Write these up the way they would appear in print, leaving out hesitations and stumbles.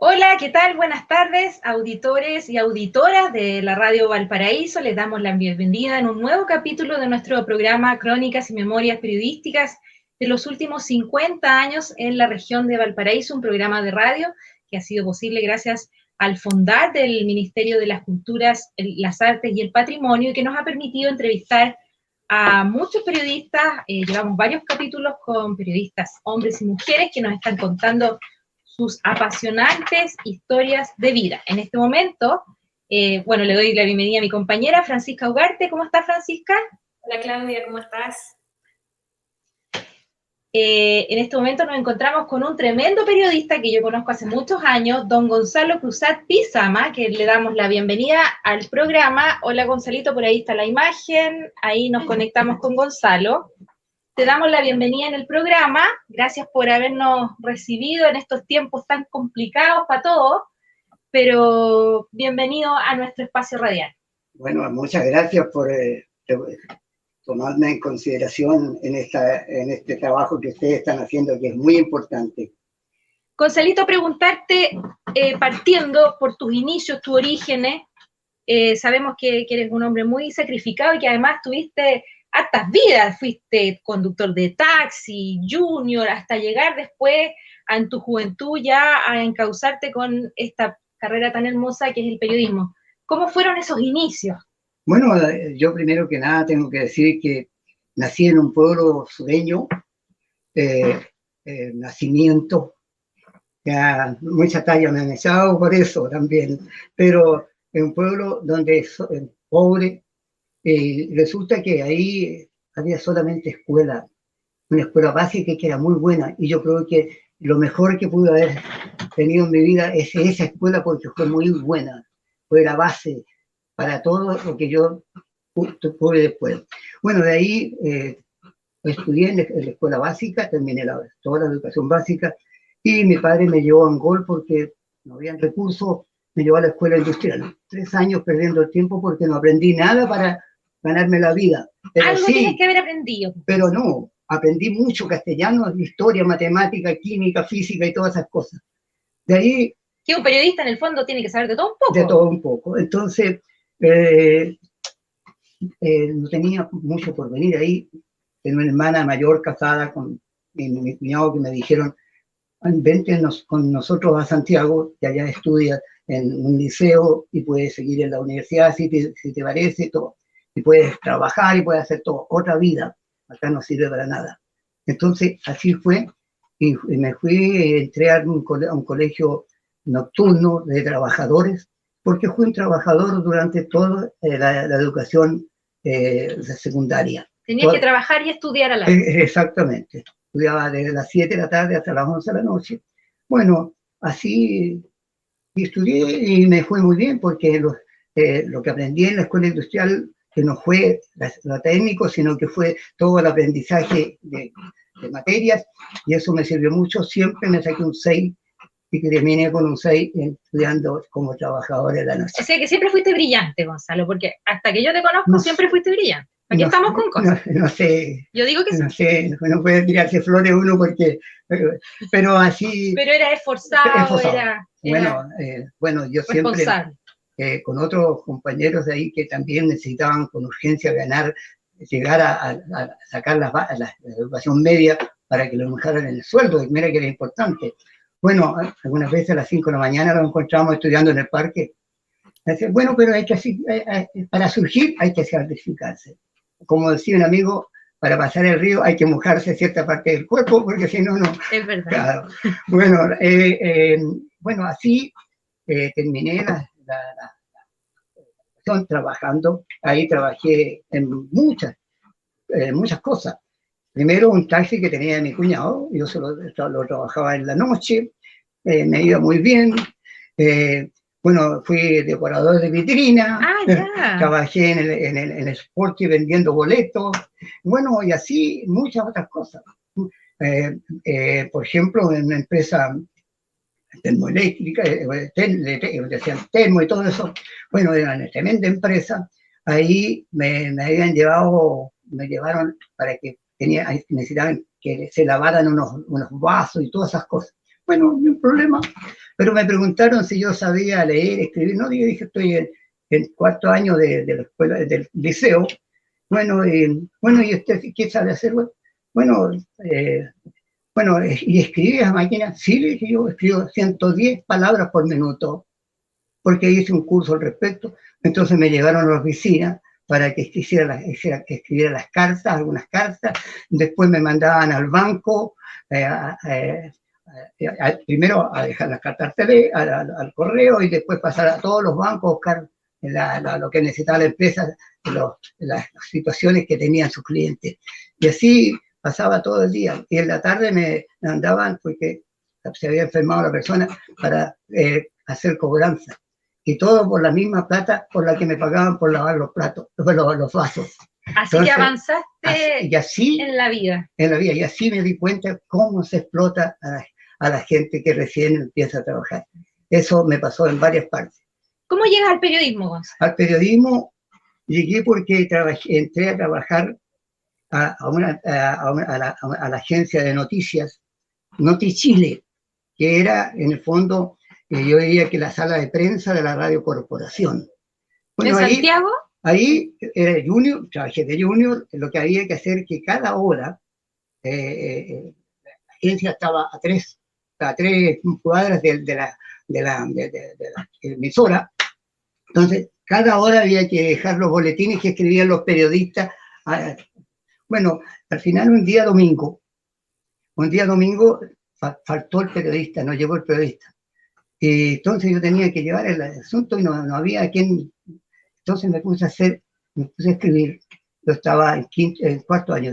Hola, ¿qué tal? Buenas tardes, auditores y auditoras de la Radio Valparaíso. Les damos la bienvenida en un nuevo capítulo de nuestro programa Crónicas y Memorias Periodísticas de los últimos 50 años en la región de Valparaíso, un programa de radio que ha sido posible gracias al fondar del Ministerio de las Culturas, las Artes y el Patrimonio y que nos ha permitido entrevistar a muchos periodistas. Llevamos varios capítulos con periodistas, hombres y mujeres, que nos están contando sus apasionantes historias de vida. En este momento, le doy la bienvenida a mi compañera Francisca Ugarte. ¿Cómo está, Francisca? Hola, Claudia, ¿cómo estás? En este momento nos encontramos con un tremendo periodista que yo conozco hace muchos años, don Gonzalo Cruzat Pizama, que le damos la bienvenida al programa. Hola, Gonzalito, por ahí está la imagen, ahí nos conectamos con Gonzalo. Te damos la bienvenida en el programa, gracias por habernos recibido en estos tiempos tan complicados para todos, pero bienvenido a nuestro espacio radial. Bueno, muchas gracias por tomarme en consideración en este trabajo que ustedes están haciendo, que es muy importante. Gonzalito, preguntarte, partiendo por tus inicios, tus orígenes, sabemos que eres un hombre muy sacrificado y que además tuviste hartas vidas, fuiste conductor de taxi, junior, hasta llegar después en tu juventud ya a encauzarte con esta carrera tan hermosa que es el periodismo. ¿Cómo fueron esos inicios? Bueno, yo primero que nada tengo que decir que nací en un pueblo sureño, nacimiento, ya mucha talla me han echado por eso también, pero en un pueblo donde es pobre. Resulta que ahí había solamente escuela, una escuela básica que era muy buena, y yo creo que lo mejor que pude haber tenido en mi vida es esa escuela, porque fue muy buena, fue la base para todo lo que yo pude después. Bueno, de ahí estudié en la escuela básica, terminé toda la educación básica, y mi padre me llevó a Angol porque no había recursos, me llevó a la escuela industrial. 3 años perdiendo el tiempo porque no aprendí nada para ganarme la vida. Pero algo sí, tienes que haber aprendido. Pero no, aprendí mucho castellano, historia, matemática, química, física y todas esas cosas. De ahí... Que un periodista en el fondo tiene que saber de todo un poco. De todo un poco. Entonces, no tenía mucho por venir ahí. Tengo una hermana mayor casada con mi cuñado que me dijeron, vente con nosotros a Santiago, que allá estudias en un liceo y puedes seguir en la universidad si te parece, todo. Y puedes trabajar y puedes hacer todo, otra vida. Acá no sirve para nada. Entonces, así fue, y me fui, entré a un colegio nocturno de trabajadores, porque fui un trabajador durante toda la educación secundaria. Tenías que trabajar y estudiar a la vez. Exactamente. Estudiaba desde las 7 de la tarde hasta las 11 de la noche. Bueno, así estudié y me fue muy bien, porque lo que aprendí en la escuela industrial, que no fue lo técnico, sino que fue todo el aprendizaje de materias, y eso me sirvió mucho. Siempre me saqué un 6 y que terminé con un 6 estudiando como trabajador en la noche. O sea que siempre fuiste brillante, Gonzalo, porque hasta que yo te conozco siempre fuiste brillante. Aquí estamos con cosas. No sé. Yo digo que no sé, no puede tirarse flores uno porque... Pero así... Pero era esforzado. Bueno, yo siempre... con otros compañeros de ahí que también necesitaban con urgencia llegar a sacar la educación media para que lo mejoraran en el sueldo, y mira que era importante. Bueno, algunas veces a las 5 de la mañana nos encontrábamos estudiando en el parque. Bueno, pero hay que para surgir hay que sacrificarse. Como decía un amigo, para pasar el río hay que mojarse cierta parte del cuerpo, porque si no, no. Es verdad. Claro. Bueno, así terminé la trabajando. Ahí trabajé en muchas cosas. Primero, un taxi que tenía mi cuñado, yo lo trabajaba en la noche, me iba muy bien. Bueno, fui decorador de vitrina, trabajé en el Sporty vendiendo boletos, bueno, y así muchas otras cosas. Por ejemplo, en una empresa termoeléctrica, decían termo y todo eso, bueno, era una tremenda empresa. Ahí me llevaron para que necesitaban que se lavaran unos vasos y todas esas cosas. Bueno, no hay problema, Pero me preguntaron si yo sabía leer, escribir. No, yo dije, estoy en cuarto año de la escuela, del liceo. Bueno, ¿y usted qué sabe hacer? Bueno, ¿y escribí a máquina? Sí, le dije, yo escribo 110 palabras por minuto, porque hice un curso al respecto. Entonces me llevaron a la oficina para que escribiera las cartas, algunas cartas. Después me mandaban al banco, primero a dejar las cartas al correo, y después pasar a todos los bancos a buscar lo que necesitaba la empresa, las situaciones que tenían sus clientes. Y así pasaba todo el día. Y en la tarde me mandaban, porque se había enfermado la persona, para hacer cobranza. Y todo por la misma plata por la que me pagaban por lavar los platos, los vasos. Así entonces, que avanzaste en la vida. En la vida. Y así me di cuenta cómo se explota a la gente que recién empieza a trabajar. Eso me pasó en varias partes. ¿Cómo llegas al periodismo, Gonzalo? Al periodismo llegué porque entré a trabajar a la agencia de noticias, NotiChile, que era, en el fondo, yo veía que la sala de prensa de la Radio Corporación. Bueno, ¿en Santiago? Ahí era junior, trabajé de junior. Lo que había que hacer que cada hora, la agencia estaba a tres cuadras de la emisora. Entonces, cada hora había que dejar los boletines que escribían los periodistas. Bueno, al final un día domingo faltó el periodista, no llegó el periodista. Y entonces yo tenía que llevar el asunto y no había quien. Entonces me puse a escribir. Yo estaba en cuarto año.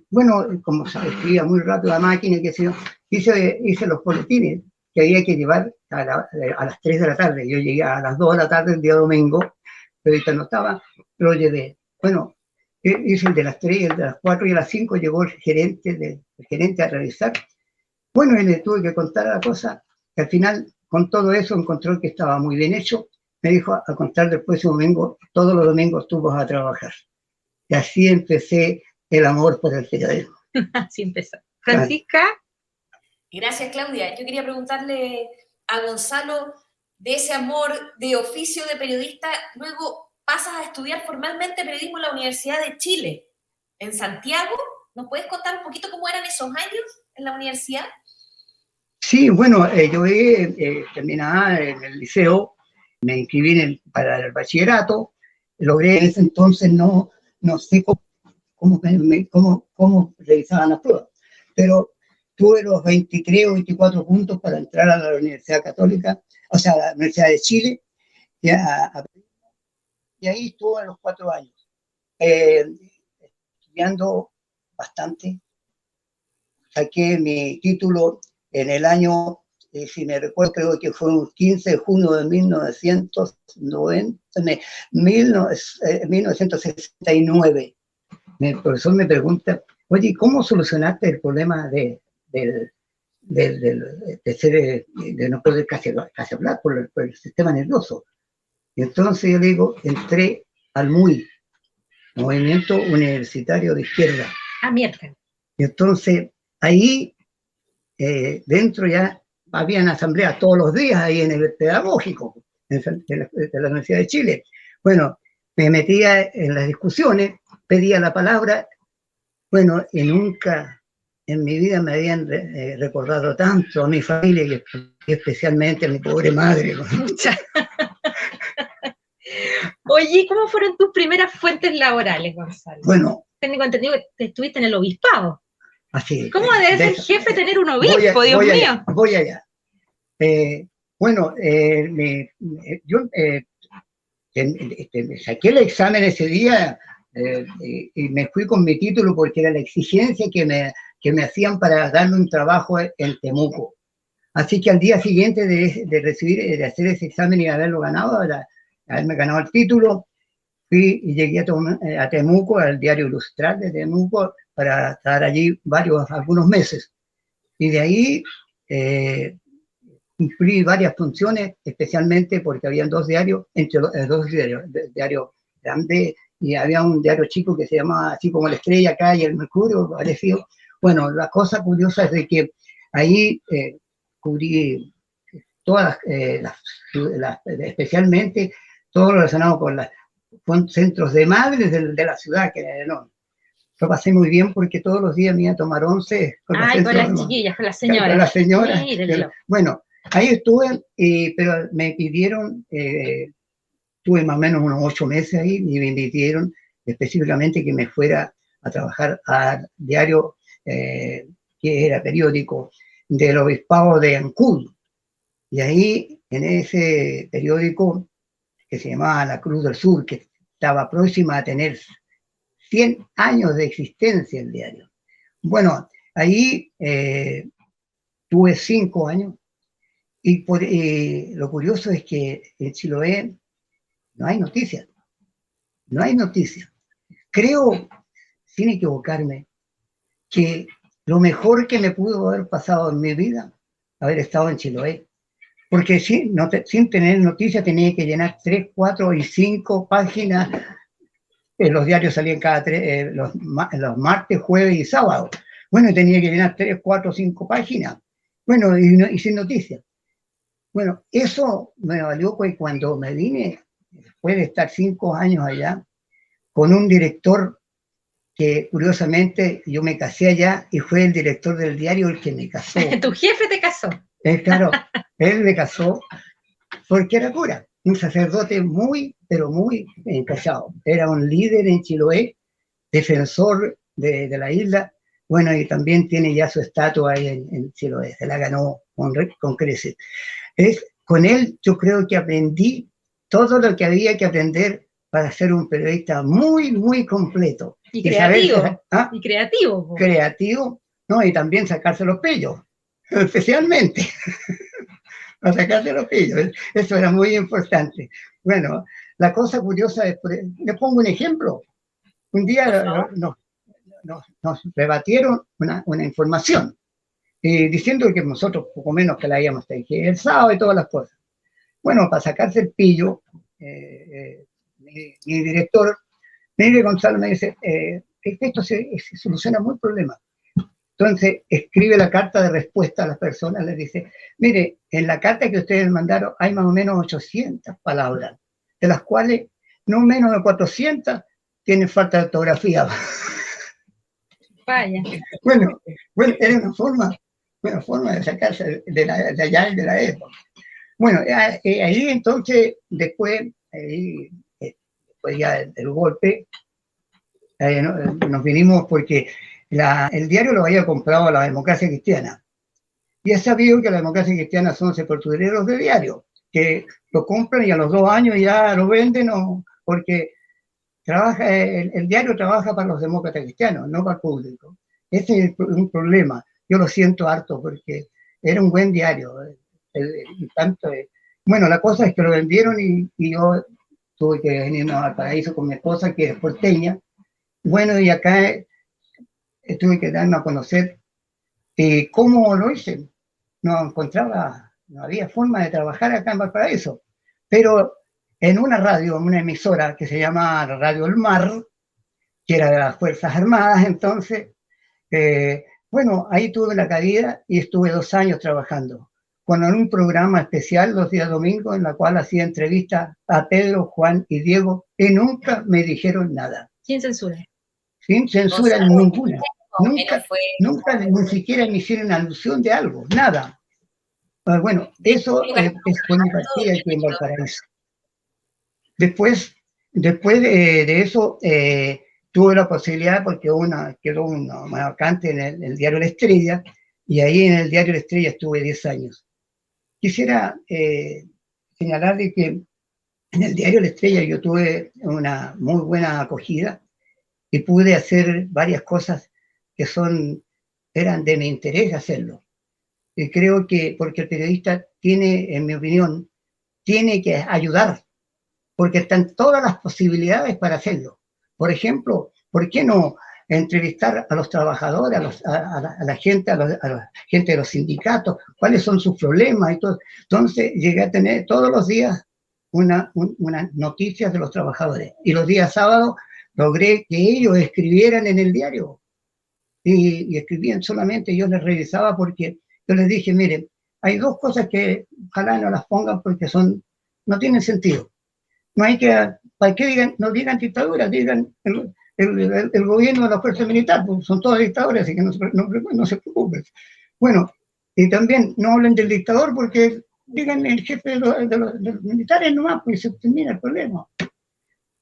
Bueno, como escribía muy rápido la máquina, hice los boletines que había que llevar a las 3 de la tarde. Yo llegué a las 2 de la tarde el día domingo, pero ahorita no estaba, lo llevé. Bueno, hice el de las 3, el de las 4 y a las 5 llegó el gerente a revisar. Bueno, y le tuve que contar la cosa, que al final, con todo eso, encontró que estaba muy bien hecho. Me dijo, a contar del próximo domingo, todos los domingos tú vas a trabajar. Y así empecé el amor por el periodismo. Así empezó. Francisca. Gracias, Claudia. Yo quería preguntarle a Gonzalo, de ese amor de oficio de periodista, luego pasas a estudiar formalmente periodismo en la Universidad de Chile, en Santiago. ¿Nos puedes contar un poquito cómo eran esos años en la universidad? Sí, bueno, yo terminaba en el liceo, me inscribí para el bachillerato, logré en ese entonces, no sé cómo realizaban las pruebas, pero tuve los 23 o 24 puntos para entrar a la Universidad Católica, o sea, a la Universidad de Chile, y ahí estuve los 4 años, estudiando bastante. Saqué mi título en el año, si me recuerdo, creo que fue un 15 de junio de 1969. El profesor me pregunta, oye, ¿cómo solucionaste el problema de no poder casi hablar por el sistema nervioso? Y entonces yo le digo, entré al MUI, Movimiento Universitario de Izquierda. Mierda. Y entonces ahí dentro ya habían asambleas todos los días ahí en el pedagógico de la Universidad de Chile. Bueno, me metía en las discusiones, pedía la palabra, bueno, y nunca en mi vida me habían recordado tanto a mi familia y especialmente a mi pobre madre. Oye, ¿cómo fueron tus primeras fuentes laborales, Gonzalo? Bueno, tengo entendido que estuviste en el obispado. Así, ¿Cómo debe ser jefe tener un obispo, Dios mío? Voy allá. Bueno, yo saqué el examen ese día y me fui con mi título porque era la exigencia que me hacían para darme un trabajo en Temuco. Así que al día siguiente de hacer ese examen y haberlo ganado, haberme ganado el título, fui y llegué a Temuco, al diario Ilustral de Temuco, para estar allí algunos meses. Y de ahí cumplí varias funciones, especialmente porque había dos diarios, el diario grande, y había un diario chico que se llamaba así como La Estrella acá y El Mercurio, parecido. Bueno, la cosa curiosa es de que ahí cubrí todas especialmente todo lo relacionado con centros de madres de la ciudad, que era enorme. Lo pasé muy bien porque todos los días me iba a tomar once con las chiquillas, con las señoras. Con las señoras. Bueno, ahí estuve, pero me pidieron, estuve más o menos unos 8 meses ahí, y me pidieron específicamente que me fuera a trabajar al diario, que era periódico, del obispado de Ancud. Y ahí, en ese periódico, que se llamaba La Cruz del Sur, que estaba próxima a tener 100 años de existencia el diario. Bueno, ahí tuve 5 años, y lo curioso es que en Chiloé no hay noticias. No hay noticias. Creo, sin equivocarme, que lo mejor que me pudo haber pasado en mi vida, haber estado en Chiloé. Porque sin tener noticias tenía que llenar 3, 4 y 5 páginas. Los diarios salían los martes, jueves y sábado. Bueno, tenía que llenar 3, 4, 5 páginas. Bueno, y sin noticias. Bueno, eso me valió pues cuando me vine, después de estar 5 años allá, con un director que curiosamente yo me casé allá y fue el director del diario el que me casó. ¿Tu jefe te casó? Claro, él me casó porque era cura, un sacerdote muy, pero muy callado. Era un líder en Chiloé, defensor de la isla. Bueno, y también tiene ya su estatua ahí en Chiloé, se la ganó con creces. Con él yo creo que aprendí todo lo que había que aprender para ser un periodista muy, muy completo. Y creativo. Y creativo. Creativo, ¿no? Y también sacarse los pellos, especialmente. A sacarse los pellos. Eso era muy importante. Bueno, la cosa curiosa es, les pongo un ejemplo. Un día nos rebatieron una información, diciendo que nosotros poco menos que la habíamos tergiversado y todas las cosas. Bueno, para sacarse el pillo, mi director, Miguel Gonzalo, me dice, esto se soluciona muy problema. Entonces, escribe la carta de respuesta a las personas, les dice, mire, en la carta que ustedes mandaron hay más o menos 800 palabras, de las cuales no menos de 400 tienen falta de ortografía. Vaya. Bueno, era una forma de sacarse de allá y de la época. Bueno, ahí entonces, después ya del golpe, nos vinimos porque el diario lo había comprado la Democracia Cristiana. Y es sabido que la Democracia Cristiana son sepultureros de diario, que lo compran y a los 2 años ya lo venden, porque el diario trabaja para los demócratas cristianos, no para el público. Ese es un problema. Yo lo siento harto porque era un buen diario. Bueno, la cosa es que lo vendieron y yo tuve que venirme al Paraíso con mi esposa, que es porteña. Bueno, y acá tuve que darme a conocer cómo lo hice. No había forma de trabajar acá en Valparaíso. Pero en una radio, una emisora que se llama Radio El Mar, que era de las Fuerzas Armadas, entonces, bueno, ahí tuve la cabida y estuve 2 años trabajando, con un programa especial los días domingos, en la cual hacía entrevistas a Pedro, Juan y Diego, y nunca me dijeron nada. Sin censura. Sin censura ninguna. Nunca ni siquiera me hicieron alusión de algo, nada. Bueno, eso fue mi partida aquí en Valparaíso. Después de eso, tuve la posibilidad, porque quedó una vacante en el diario La Estrella, y ahí en el diario La Estrella estuve 10 años. Quisiera señalar de que en el diario La Estrella yo tuve una muy buena acogida y pude hacer varias cosas que eran de mi interés hacerlo. Y creo que porque el periodista tiene, en mi opinión, tiene que ayudar, porque están todas las posibilidades para hacerlo. Por ejemplo, ¿por qué no entrevistar a los trabajadores, a la gente de los sindicatos, cuáles son sus problemas y todo? Entonces llegué a tener todos los días unas noticias de los trabajadores. Y los días sábados logré que ellos escribieran en el diario. Y escribían solamente, yo les revisaba porque yo les dije, miren, hay dos cosas que ojalá no las pongan porque no tienen sentido. No hay que, ¿para qué digan? No digan dictadura, digan el gobierno de la fuerza militar, pues son todas dictaduras, así que no se preocupen. Bueno, y también no hablen del dictador porque digan el jefe de los militares nomás, pues se termina el problema.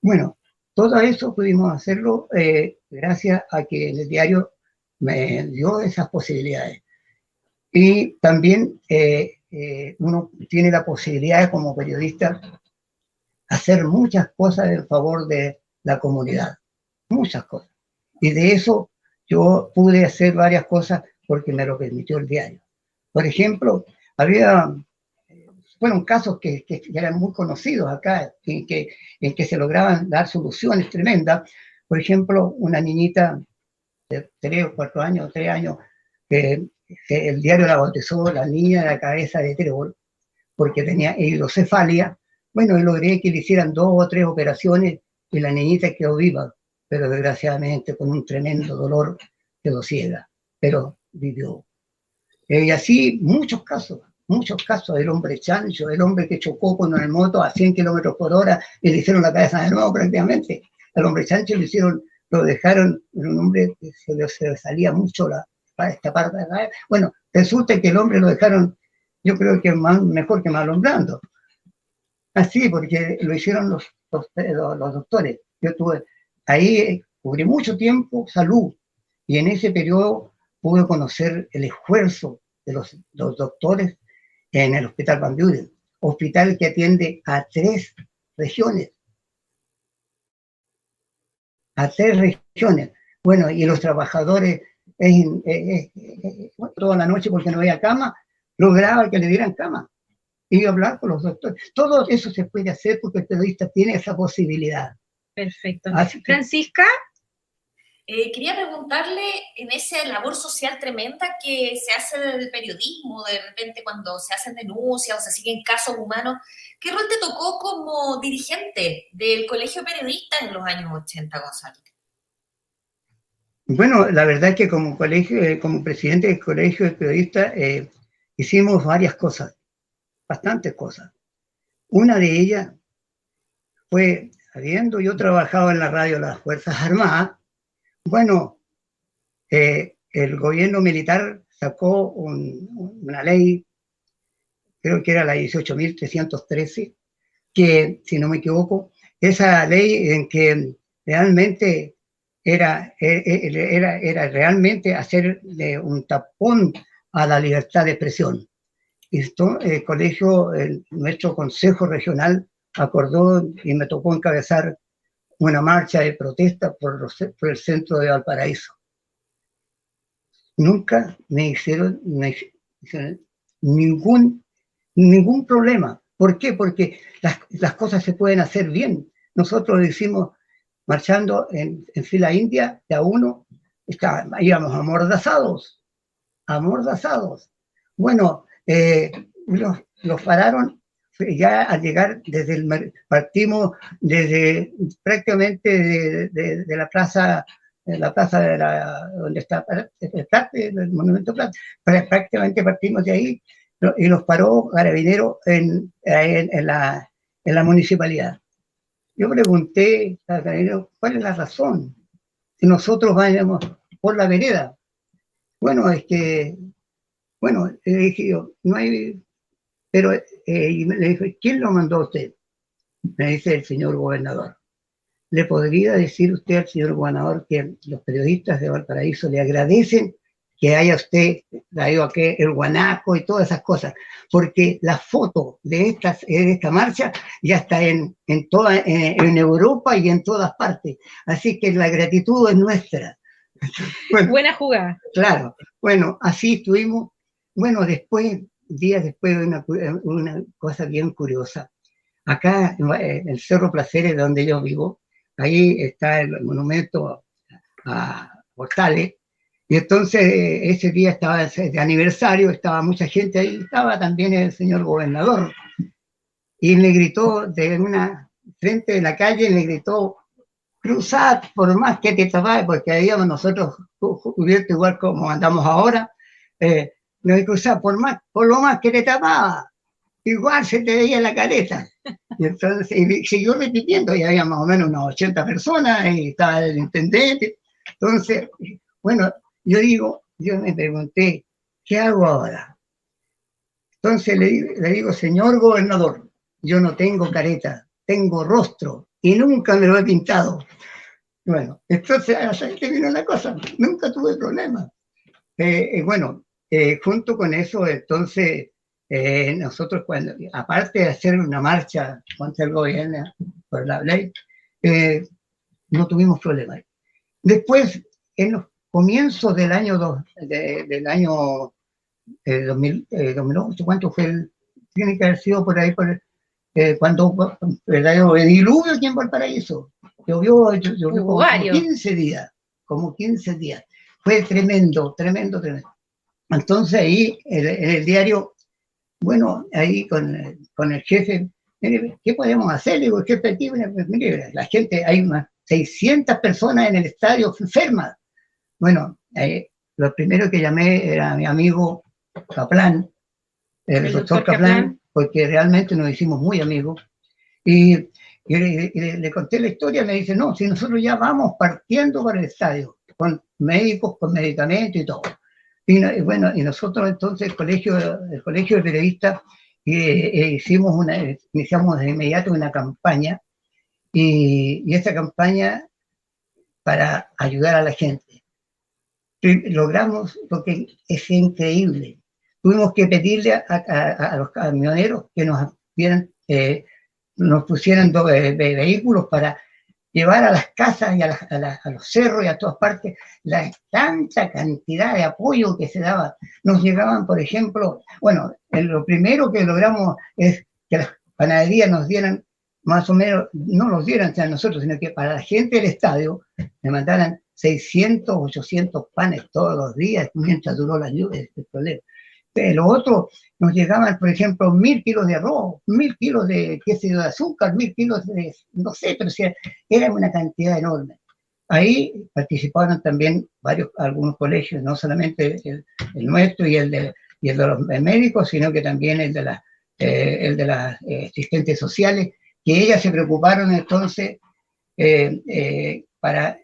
Bueno, todo eso pudimos hacerlo gracias a que el diario me dio esas posibilidades. Y también uno tiene la posibilidad como periodista hacer muchas cosas en favor de la comunidad, muchas cosas. Y de eso yo pude hacer varias cosas porque me lo permitió el diario. Por ejemplo, fueron casos que eran muy conocidos acá, en que se lograban dar soluciones tremendas. Por ejemplo, una niñita de 3 o 4 años, 3 años, que el diario la bautizó la niña de la cabeza de trébol, porque tenía hidrocefalia. Bueno, y logré que le hicieran 2 o 3 operaciones y la niñita quedó viva, pero desgraciadamente con un tremendo dolor quedó ciega, pero vivió. Y así muchos casos, el hombre chancho, el hombre que chocó con una moto a 100 kilómetros por hora y le hicieron la cabeza de nuevo prácticamente. Al hombre chancho lo dejaron, un hombre que se le salía mucho esta parte de la cabeza. Bueno, resulta que el hombre lo dejaron, yo creo que mejor que mal hombrando. Así, porque lo hicieron los doctores. Yo ahí cubrí mucho tiempo salud, y en ese periodo pude conocer el esfuerzo de los doctores en el Hospital Van Buren, hospital que atiende a 3 regiones. A 3 regiones. Bueno, y los trabajadores, toda la noche porque no había cama, lograba que le dieran cama. Y hablar con los doctores. Todo eso se puede hacer porque el periodista tiene esa posibilidad. Perfecto. Francisca. Quería preguntarle, en esa labor social tremenda que se hace del periodismo, de repente cuando se hacen denuncias o se siguen casos humanos, ¿qué rol te tocó como dirigente del Colegio de Periodistas en los años 80, Gonzalo? Bueno, la verdad es que como presidente del Colegio de Periodistas hicimos varias cosas, bastantes cosas. Una de ellas fue, habiendo yo trabajado en la radio de las Fuerzas Armadas, bueno, el gobierno militar sacó una ley, creo que era la 18.313, que, si no me equivoco, esa ley en que realmente era realmente hacerle un tapón a la libertad de expresión. Y esto, nuestro Consejo Regional acordó y me tocó encabezar una marcha de protesta por el centro de Valparaíso. Nunca me hicieron ningún problema. ¿Por qué? Porque las cosas se pueden hacer bien. Nosotros lo hicimos marchando en fila india, de a uno, íbamos amordazados. Bueno, los pararon ya al llegar partimos desde prácticamente de la plaza, donde está el monumento Prat, prácticamente partimos de ahí y nos paró Carabineros en la municipalidad. Yo pregunté a Carabineros, ¿cuál es la razón? Si nosotros vayamos por la vereda. Bueno, le dije yo, no hay. Pero y le dije, ¿quién lo mandó a usted? Me dice el señor gobernador. ¿Le podría decir usted al señor gobernador que los periodistas de Valparaíso le agradecen que haya usted traído aquí el guanaco y todas esas cosas? Porque la foto de esta marcha ya está en Europa y en todas partes. Así que la gratitud es nuestra. Bueno, buena jugada. Claro. Bueno, así estuvimos. Bueno, días después de una cosa bien curiosa. Acá en el Cerro Placeres, donde yo vivo, ahí está el monumento a Portales, y entonces ese día estaba de aniversario, estaba mucha gente ahí, estaba también el señor gobernador, y le gritó frente de la calle, le gritó, cruzad por más que te tapáis, porque habíamos nosotros cubierto igual como andamos ahora, no hay que usar, por lo más que te tapaba, igual se te veía la careta. Y entonces y siguió repitiendo, y había más o menos unas 80 personas, y estaba el intendente. Entonces, bueno, yo me pregunté, ¿qué hago ahora? Entonces le digo, señor gobernador, yo no tengo careta, tengo rostro, y nunca me lo he pintado. Bueno, entonces así que vino la cosa, nunca tuve problemas. Bueno, junto con eso, entonces, nosotros aparte de hacer una marcha contra el gobierno por la ley, no tuvimos problemas. Después, en los comienzos del año, del año 2008, ¿cuánto fue? Tiene que haber sido por ahí, cuando el diluvio aquí en Valparaíso. Llovió como 15 días, Fue tremendo. Entonces ahí, en el diario, bueno, ahí con el jefe, mire, ¿qué podemos hacer? Le digo, el jefe aquí, mire, la gente, hay unas 600 personas en el estadio enfermas. Bueno, lo primero que llamé era a mi amigo Kaplan, el doctor Kaplan, porque realmente nos hicimos muy amigos. Y le conté la historia, me dice, no, si nosotros ya vamos partiendo para el estadio, con médicos, con medicamentos y todo. Y bueno, y nosotros entonces, el colegio de periodistas, iniciamos de inmediato una campaña, y esa campaña para ayudar a la gente. Logramos lo que es increíble. Tuvimos que pedirle a los camioneros que nos pusieran vehículos para llevar a las casas y a los cerros y a todas partes la tanta cantidad de apoyo que se daba. Nos llegaban, por ejemplo, bueno, lo primero que logramos es que las panaderías nos dieran, más o menos, no nos dieran a nosotros, sino que para la gente del estadio me mandaran 600, 800 panes todos los días mientras duró la lluvia, el problema. Lo otro, nos llegaban, por ejemplo, 1000 kilos de arroz, 1000 kilos de, qué sé yo, de azúcar, 1000 kilos de, no sé, pero era una cantidad enorme. Ahí participaron también algunos colegios, no solamente el nuestro y el de los médicos, sino que también el de las asistentes sociales, que ellas se preocuparon entonces para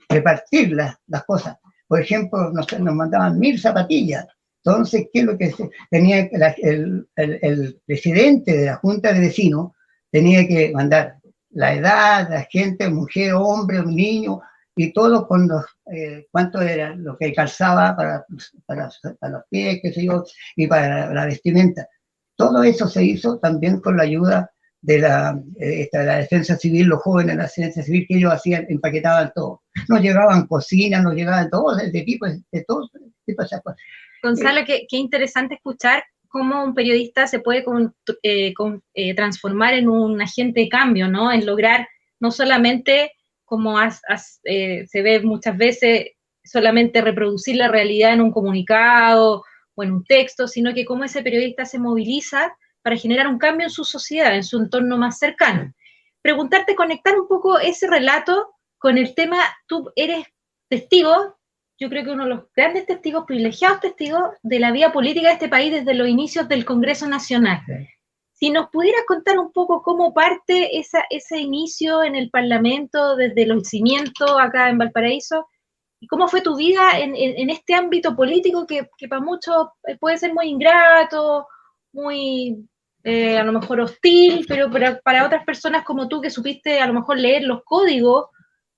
repartir las cosas. Por ejemplo, nos mandaban 1000 zapatillas. Entonces, ¿qué es lo que tenía el presidente de la Junta de Vecinos? Tenía que mandar la edad, la gente, mujer, hombre, niño, y todo con cuánto era lo que calzaba para los pies, qué sé yo, y para la vestimenta. Todo eso se hizo también con la ayuda de la defensa civil, los jóvenes de la defensa civil, que ellos empaquetaban todo. Nos llegaban cocinas, nos llegaban todo, de todo tipo de cosas. Gonzalo, qué interesante escuchar cómo un periodista se puede transformar en un agente de cambio, ¿no? En lograr no solamente, como se ve muchas veces, solamente reproducir la realidad en un comunicado o en un texto, sino que cómo ese periodista se moviliza para generar un cambio en su sociedad, en su entorno más cercano. Preguntarte, conectar un poco ese relato con el tema, tú eres testigo, yo creo que uno de los grandes testigos, privilegiados testigos de la vida política de este país desde los inicios del Congreso Nacional. Sí. Si nos pudieras contar un poco cómo parte ese inicio en el Parlamento, desde los cimientos acá en Valparaíso, y cómo fue tu vida en este ámbito político que para muchos puede ser muy ingrato, muy a lo mejor hostil, pero para otras personas como tú que supiste a lo mejor leer los códigos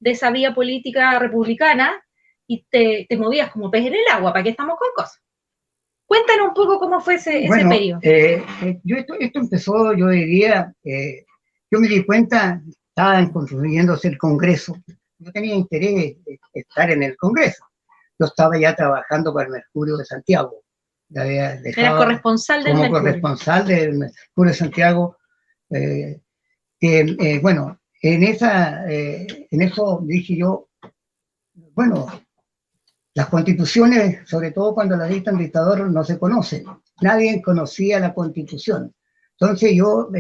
de esa vía política republicana, y te movías como pez en el agua, ¿para qué estamos con cosas? Cuéntanos un poco cómo fue ese periodo. Esto empezó, yo diría, yo me di cuenta, estaban construyéndose el Congreso, yo tenía interés de estar en el Congreso, yo estaba ya trabajando para el Mercurio de Santiago. Eras corresponsal del Mercurio. Como corresponsal del Mercurio de Santiago, bueno, en eso dije yo, bueno, las constituciones, sobre todo cuando las dictan dictadores, no se conocen. Nadie conocía la constitución. Entonces yo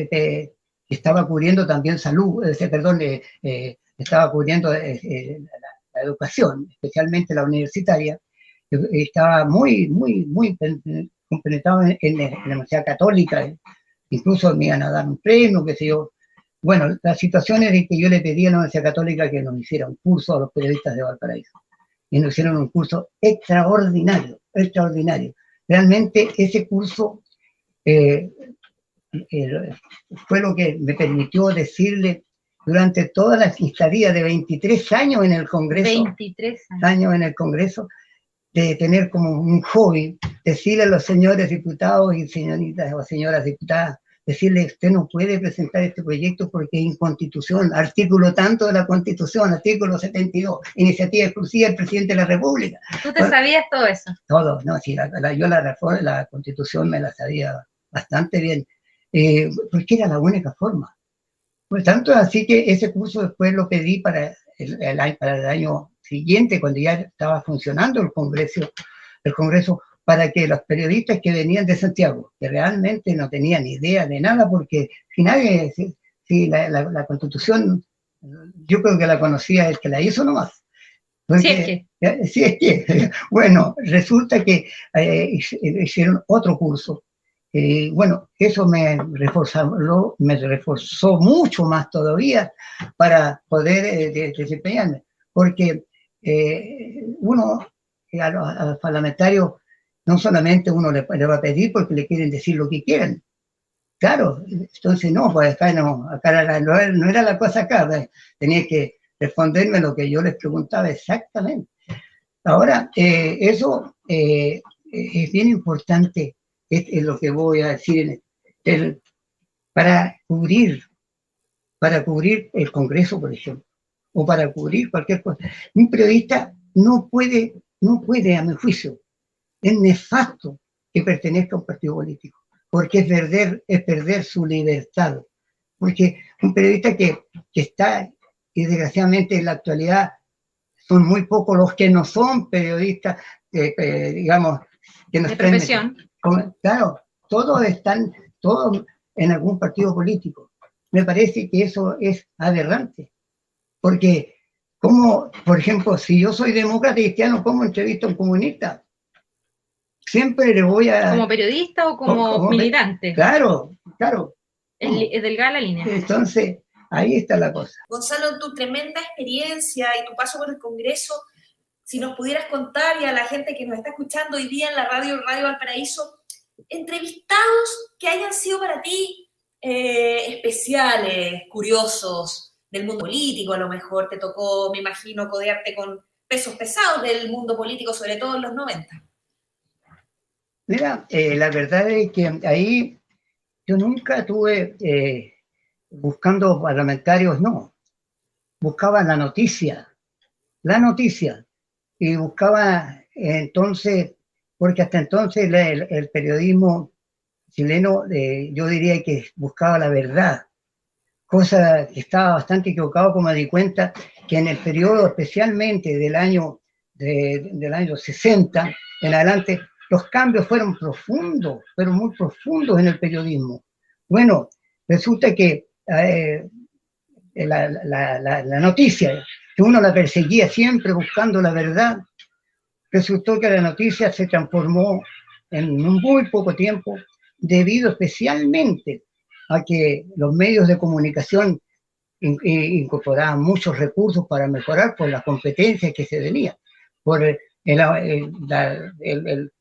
estaba cubriendo también salud, estaba cubriendo la educación, especialmente la universitaria, estaba muy compenetrado en la Universidad Católica, incluso me iban a dar un premio, qué sé yo. Bueno, la situación es de que yo le pedí a la Universidad Católica que nos hiciera un curso a los periodistas de Valparaíso. Y nos hicieron un curso extraordinario, extraordinario. Realmente ese curso fue lo que me permitió decirle durante toda la estadía de 23 años en el Congreso, 23 años en el Congreso, de tener como un hobby, decirle a los señores diputados y señoritas o señoras diputadas, decirle, usted no puede presentar este proyecto porque es inconstitución, artículo tanto de la Constitución, artículo 72, iniciativa exclusiva del presidente de la República. ¿Tú te sabías todo eso? Todo, no, sí, yo la Constitución me la sabía bastante bien, porque era la única forma. Por tanto, así que ese curso después lo pedí para el año siguiente, cuando ya estaba funcionando el Congreso, para que los periodistas que venían de Santiago, que realmente no tenían idea de nada, porque si la Constitución, yo creo que la conocía el que la hizo nomás. Porque, sí es que, bueno, resulta que hicieron otro curso. Bueno, eso me reforzó mucho más todavía para poder desempeñarme, porque uno, a los parlamentarios, no solamente uno le va a pedir porque le quieren decir lo que quieren. Claro, entonces no, pues acá no era la cosa acá, tenía que responderme lo que yo les preguntaba exactamente. Ahora, eso es bien importante, es lo que voy a decir, para cubrir el Congreso, por ejemplo, o para cubrir cualquier cosa. Un periodista no puede, a mi juicio, es nefasto que pertenezca a un partido político, porque es perder su libertad. Porque un periodista que está, y desgraciadamente en la actualidad son muy pocos los que no son periodistas, digamos, que no de profesión. Claro, todos en algún partido político. Me parece que eso es aberrante, porque como, por ejemplo, si yo soy demócrata y cristiano, ¿cómo entrevisto a un comunista? Siempre le voy a... ¿Como periodista o como militante? Claro. Es delgada la línea. Entonces, ahí está la cosa. Gonzalo, en tu tremenda experiencia y tu paso por el Congreso, si nos pudieras contar, y a la gente que nos está escuchando hoy día en la Radio Valparaíso, entrevistados que hayan sido para ti especiales, curiosos, del mundo político, a lo mejor te tocó, me imagino, codearte con pesos pesados del mundo político, sobre todo en los 90. Mira, la verdad es que ahí yo nunca tuve buscando parlamentarios, no. Buscaba la noticia, y buscaba entonces, porque hasta entonces el periodismo chileno, yo diría que buscaba la verdad, cosa que estaba bastante equivocado, como me di cuenta que en el periodo especialmente del año 60 en adelante, los cambios fueron muy profundos en el periodismo. Bueno, resulta que la noticia, que uno la perseguía siempre buscando la verdad, resultó que la noticia se transformó en un muy poco tiempo, debido especialmente a que los medios de comunicación incorporaban muchos recursos para mejorar por las competencias que se tenían, por el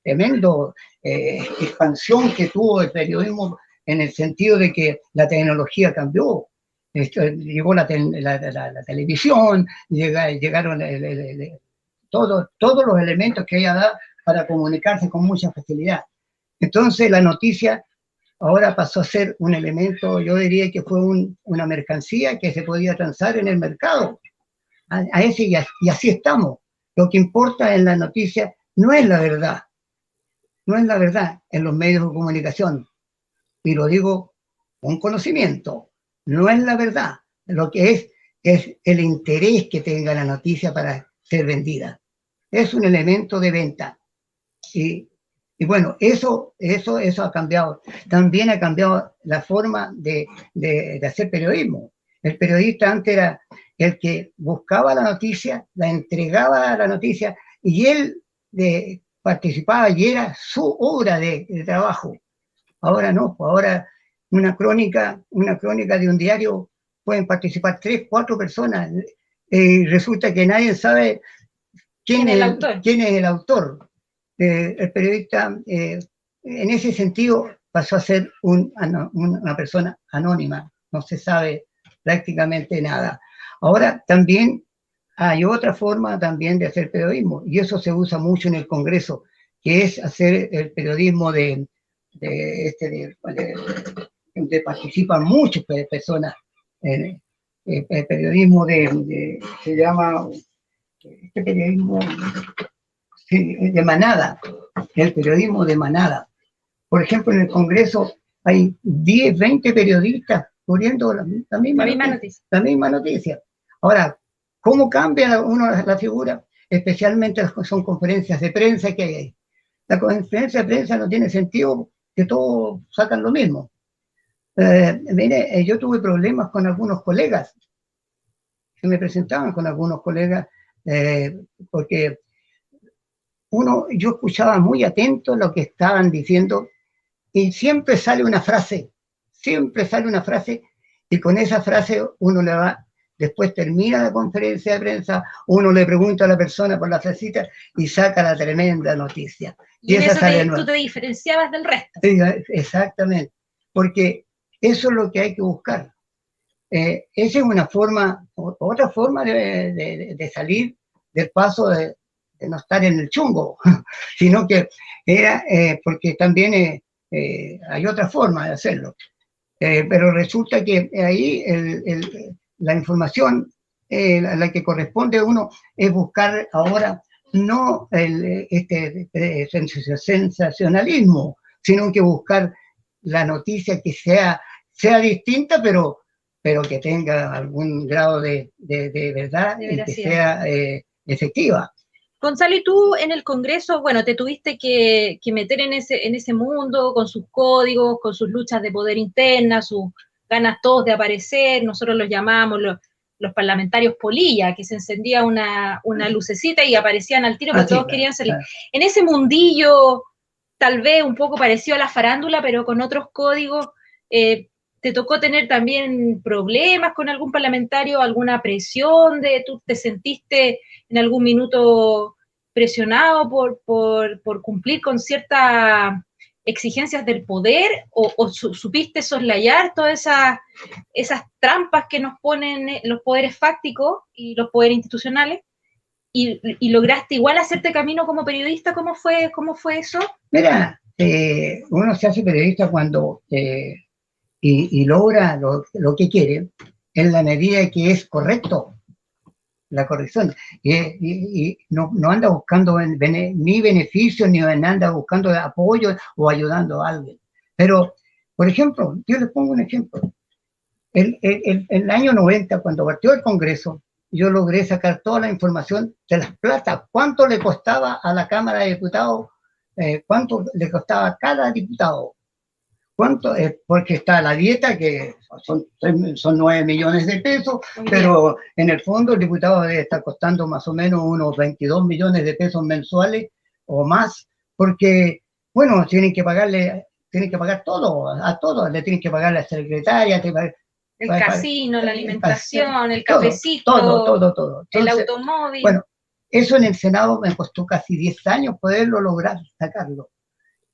tremendo expansión que tuvo el periodismo en el sentido de que la tecnología cambió. Llegó la televisión, llegaron todos los elementos que ella da para comunicarse con mucha facilidad. Entonces la noticia ahora pasó a ser un elemento, yo diría que fue una mercancía que se podía transar en el mercado. Y así estamos. Lo que importa en la noticia no es la verdad, en los medios de comunicación. Y lo digo con conocimiento, no es la verdad. Lo que es el interés que tenga la noticia para ser vendida. Es un elemento de venta. Y bueno, eso ha cambiado. También ha cambiado la forma de hacer periodismo. El periodista antes era el que buscaba la noticia, la entregaba a la noticia, y él participaba y era su hora de trabajo. Ahora no, ahora una crónica de un diario pueden participar 3, 4 personas. Resulta que nadie sabe quién es el autor. El periodista, en ese sentido, pasó a ser una persona anónima, no se sabe prácticamente nada. Ahora también hay otra forma también de hacer periodismo, y eso se usa mucho en el Congreso, que es hacer el periodismo donde participan muchas personas, el periodismo se llama este periodismo de manada, el periodismo de manada. Por ejemplo, en el Congreso hay 10, 20 periodistas cubriendo la misma noticia. Ahora, ¿cómo cambia la figura? Especialmente son conferencias de prensa que hay ahí. La conferencia de prensa no tiene sentido que todos sacan lo mismo. Mire, yo tuve problemas con algunos colegas, que me presentaban con algunos colegas, porque yo escuchaba muy atento lo que estaban diciendo, y siempre sale una frase, y con esa frase uno le va. Después termina la conferencia de prensa, uno le pregunta a la persona por la frasecita y saca la tremenda noticia. Y esa sale tú te diferenciabas del resto. Sí, exactamente, porque eso es lo que hay que buscar. Esa es otra forma de salir del paso de no estar en el chungo, sino que era, porque también hay otra forma de hacerlo. Pero resulta que ahí la información, la que corresponde a uno, es buscar ahora no sensacionalismo, sino que buscar la noticia que sea distinta, pero que tenga algún grado de verdad y que sea efectiva. Gonzalo, y tú en el Congreso, bueno, te tuviste que meter en ese mundo, con sus códigos, con sus luchas de poder interna, sus ganas todos de aparecer, nosotros los llamamos los parlamentarios polilla, que se encendía una lucecita y aparecían al tiro, porque todos querían salir. Claro. En ese mundillo, tal vez un poco parecido a la farándula, pero con otros códigos, ¿te tocó tener también problemas con algún parlamentario, alguna presión tú te sentiste en algún minuto presionado por cumplir con ciertas exigencias del poder, o supiste soslayar todas esas trampas que nos ponen los poderes fácticos y los poderes institucionales, y lograste igual hacerte camino como periodista? ¿Cómo fue eso? Mira, uno se hace periodista cuando y logra lo que quiere en la medida que es correcto, la corrección, y no anda buscando ni beneficios, ni anda buscando apoyo o ayudando a alguien. Pero, por ejemplo, yo les pongo un ejemplo. El año 90, cuando partió el Congreso, yo logré sacar toda la información de las platas, cuánto le costaba a la Cámara de Diputados, cuánto le costaba a cada diputado. ¿Cuánto? Porque está la dieta, que son 9 millones de pesos, pero en el fondo el diputado debe estar costando más o menos unos 22 millones de pesos mensuales o más, porque, bueno, tienen que pagar todo, a todos, le tienen que pagar la secretaria, el casino, la alimentación, el cafecito, todo. Entonces, el automóvil. Bueno, eso en el Senado me costó casi 10 años poderlo lograr, sacarlo.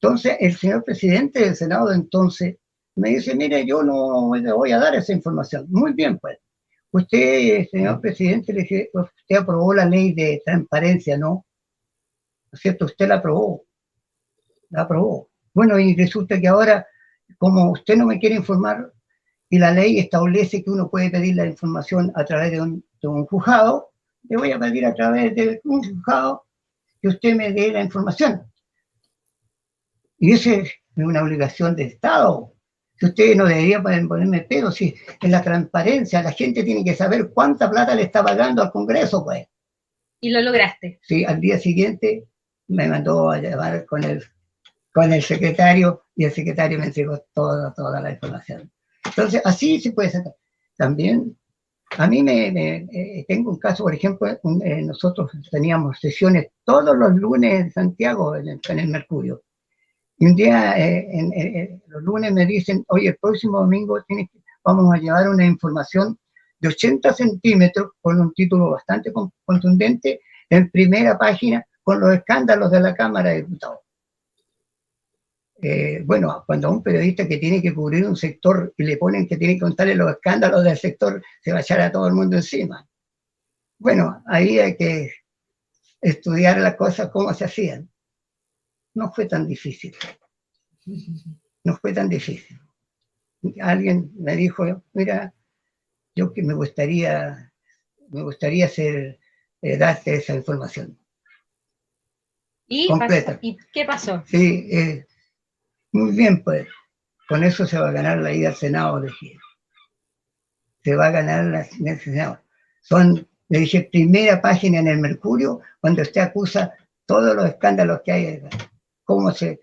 Entonces, el señor presidente del Senado de entonces me dice, mire, yo no le voy a dar esa información. Muy bien, pues. Usted, señor presidente, le dije, usted aprobó la ley de transparencia, ¿no? ¿No es cierto? Usted la aprobó. Bueno, y resulta que ahora, como usted no me quiere informar, y la ley establece que uno puede pedir la información a través de un juzgado, le voy a pedir a través de un juzgado que usted me dé la información. Y esa es una obligación de Estado. Si ustedes no deberían ponerme pedo, si en la transparencia la gente tiene que saber cuánta plata le está pagando al Congreso, pues. ¿Y lo lograste? Sí, al día siguiente me mandó a llevar con el secretario, y el secretario me entregó toda la información. Entonces, así se puede sacar. También A mí tengo un caso, por ejemplo, nosotros teníamos sesiones todos los lunes en Santiago, en el Mercurio. Y un día, los lunes me dicen, oye, el próximo domingo vamos a llevar una información de 80 centímetros con un título bastante contundente en primera página con los escándalos de la Cámara de Diputados. Bueno, cuando a un periodista que tiene que cubrir un sector y le ponen que tiene que contarle los escándalos del sector, se va a echar a todo el mundo encima. Bueno, ahí hay que estudiar las cosas, cómo se hacían. No fue tan difícil. No fue tan difícil. Alguien me dijo, mira, yo que me gustaría darte esa información. Completa. ¿Y qué pasó? Sí, muy bien, pues, con eso se va a ganar la ida al Senado, le dije. Se va a ganar en el Senado. Le dije, primera página en el Mercurio, cuando usted acusa todos los escándalos que hay, cómo se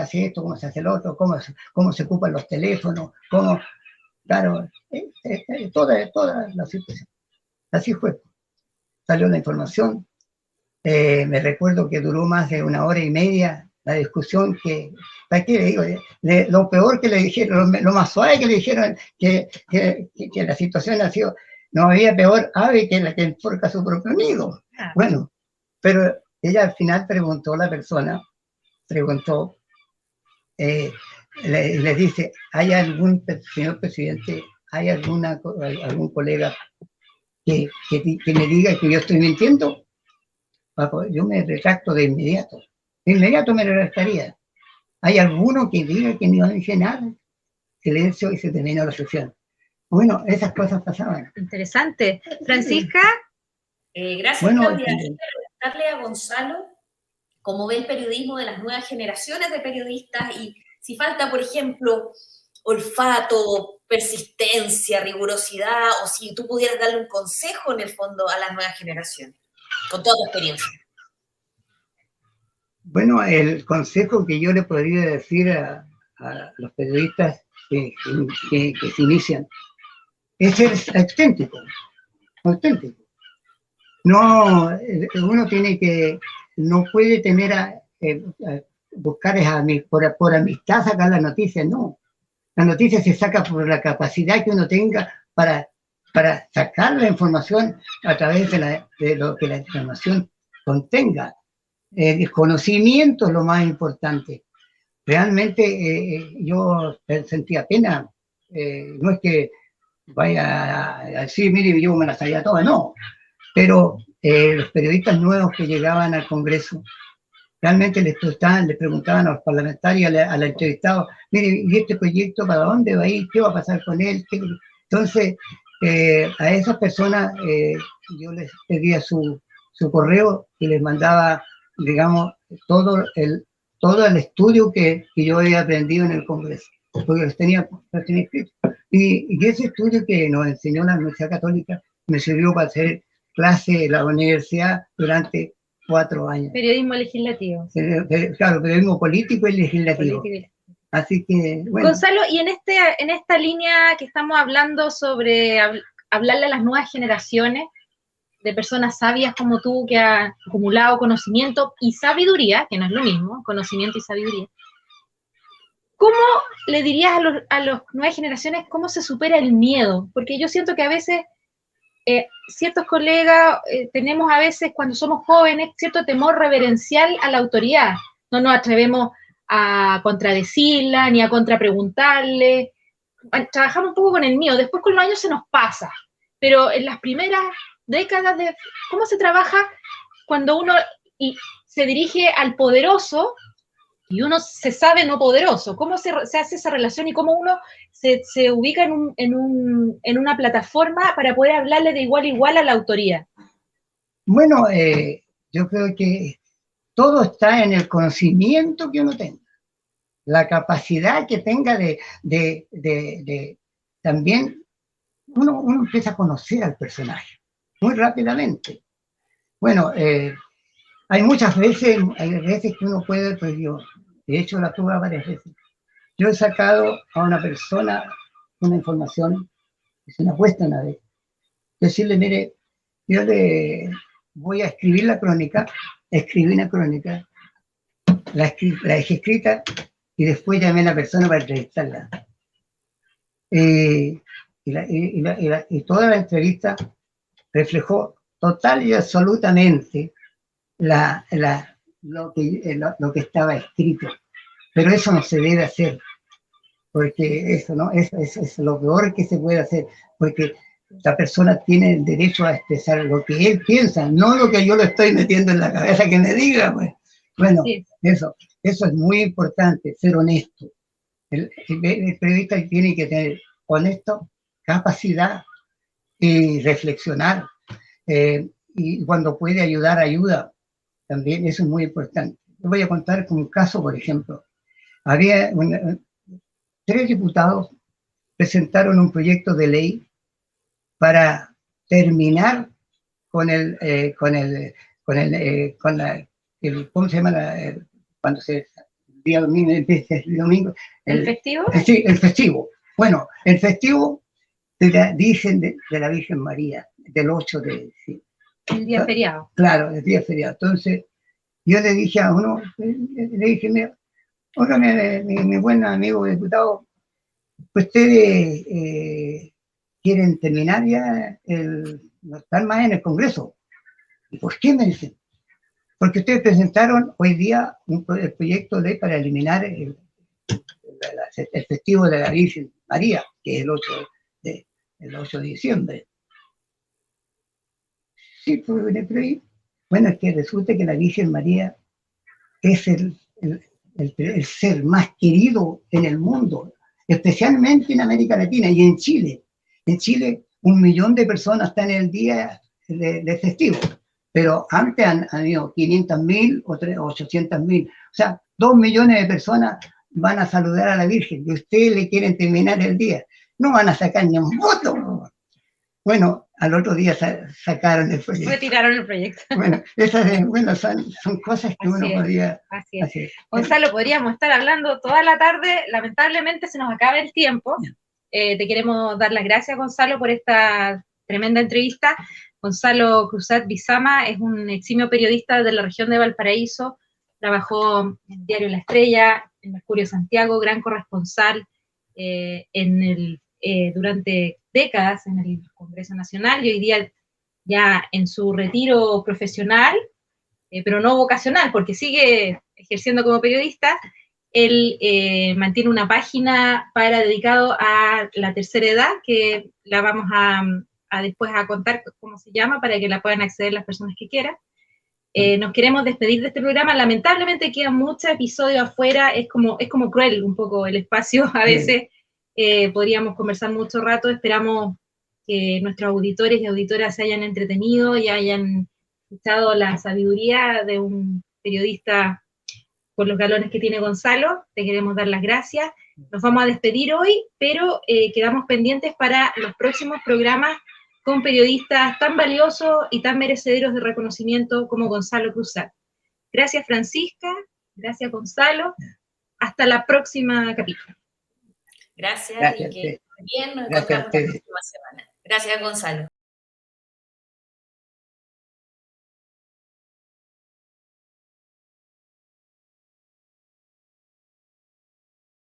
hace esto, cómo se hace lo otro, cómo se ocupan los teléfonos, claro, toda la situación. Así fue. Salió la información. Me recuerdo que duró más de 1 hora y media la discusión ¿para qué le digo? Lo peor que le dijeron, lo más suave que le dijeron, que la situación ha sido, no había peor ave que la que enforca su propio nido. Bueno, pero ella al final le dice, ¿hay señor presidente, hay algún colega que me diga que yo estoy mintiendo? Yo me retracto de inmediato. De inmediato me retractaría. ¿Hay alguno que diga que no dije nada? Silencio y se terminó la sesión. Bueno, esas cosas pasaban. Interesante. Francisca. Gracias, bueno, Claudia. Quiero preguntarle a Gonzalo cómo ve el periodismo de las nuevas generaciones de periodistas y si falta, por ejemplo, olfato, persistencia, rigurosidad, o si tú pudieras darle un consejo en el fondo a las nuevas generaciones, con toda tu experiencia. Bueno, el consejo que yo le podría decir a los periodistas que se inician es ser auténtico. No, uno no puede tener buscar por amistad sacar la noticia, no. La noticia se saca por la capacidad que uno tenga para sacar la información a través de lo que la información contenga. El conocimiento es lo más importante. Realmente yo sentía pena, no es que vaya a decir, mire, yo me la sabía toda, no, pero los periodistas nuevos que llegaban al Congreso, realmente les preguntaban a los parlamentarios, al entrevistado, mire, ¿y este proyecto para dónde va a ir? ¿Qué va a pasar con él? Entonces, a esas personas yo les pedía su correo y les mandaba, digamos, todo el estudio que yo había aprendido en el Congreso, porque los tenía escritos. Y ese estudio que nos enseñó la Universidad Católica me sirvió para hacer clase en la universidad durante 4 años. Periodismo legislativo. Claro, periodismo político y legislativo. Así que, bueno. Gonzalo, y en esta línea que estamos hablando sobre hablarle a las nuevas generaciones, de personas sabias como tú, que han acumulado conocimiento y sabiduría, que no es lo mismo, conocimiento y sabiduría, ¿cómo le dirías a las nuevas generaciones cómo se supera el miedo? Porque yo siento que a veces ciertos colegas tenemos a veces, cuando somos jóvenes, cierto temor reverencial a la autoridad. No nos atrevemos a contradecirla, ni a contrapreguntarle. Trabajamos un poco con el miedo, después con los años se nos pasa. Pero en las primeras décadas ¿cómo se trabaja cuando uno se dirige al poderoso y uno se sabe no poderoso? ¿Cómo se hace esa relación y cómo uno se ubica en una plataforma para poder hablarle de igual a igual a la autoridad? Bueno, yo creo que todo está en el conocimiento que uno tenga, la capacidad que tenga de también uno empieza a conocer al personaje muy rápidamente. Bueno, hay veces que uno puede, pues yo, de hecho la tuve varias veces. Yo he sacado a una persona una información es una apuesta una vez. Decirle, mire, yo le voy a escribir la crónica, escribí una crónica, la dejé escrita y después llamé a la persona para entrevistarla. Y toda la entrevista reflejó total y absolutamente lo que estaba escrito. Pero eso no se debe hacer, porque eso no es lo peor que se puede hacer, porque la persona tiene el derecho a expresar lo que él piensa, no lo que yo le estoy metiendo en la cabeza que me diga, pues. Bueno, sí. Eso es muy importante, ser honesto. El periodista tiene que tener honesto, capacidad y reflexionar. Y cuando puede ayudar, ayuda. También eso es muy importante. Les voy a contar con un caso, por ejemplo. Había 3 diputados presentaron un proyecto de ley para terminar con ¿cómo se llama? Cuando se día domingo, ¿El festivo? Sí, el festivo. Bueno, el festivo de la Virgen María, del 8 de... Sí. El día feriado. Claro, el día feriado. Entonces, yo le dije a uno, mira, óigame, mi buen amigo diputado, ustedes quieren terminar ya no están más en el Congreso. ¿Y por qué? Me dicen. Porque ustedes presentaron hoy día el proyecto de ley para eliminar el festivo de la Virgen María, que es el 8 de diciembre. Sí, pues, bueno, es que resulta que la Virgen María es el ser más querido en el mundo, especialmente en América Latina y en Chile. En Chile, 1 millón de personas están en el día de festivo, pero antes han habido 500.000 o 800.000. O sea, 2 millones de personas van a saludar a la Virgen y ustedes le quieren terminar el día. No van a sacar ni un voto. Bueno, al otro día sacaron el proyecto. Retiraron el proyecto. Bueno, son cosas que uno podría hacer. Gonzalo, podríamos estar hablando toda la tarde. Lamentablemente se nos acaba el tiempo. Te queremos dar las gracias, Gonzalo, por esta tremenda entrevista. Gonzalo Cruzat Bizama es un eximio periodista de la región de Valparaíso. Trabajó en el diario La Estrella, en Mercurio Santiago, gran corresponsal durante décadas en el Congreso Nacional y hoy día ya en su retiro profesional, pero no vocacional, porque sigue ejerciendo como periodista. Él mantiene una página dedicado a la tercera edad, que la vamos a después a contar cómo se llama, para que la puedan acceder las personas que quieran. Nos queremos despedir de este programa. Lamentablemente quedan muchos episodios afuera, es como cruel un poco el espacio a veces. Podríamos conversar mucho rato. Esperamos que nuestros auditores y auditoras se hayan entretenido y hayan escuchado la sabiduría de un periodista por los galones que tiene Gonzalo. Te queremos dar las gracias. Nos vamos a despedir hoy, pero quedamos pendientes para los próximos programas con periodistas tan valiosos y tan merecederos de reconocimiento como Gonzalo Cruzat. Gracias, Francisca. Gracias, Gonzalo. Hasta la próxima capítulo. Gracias y que bien, nos encontramos la próxima semana. Gracias, Gonzalo.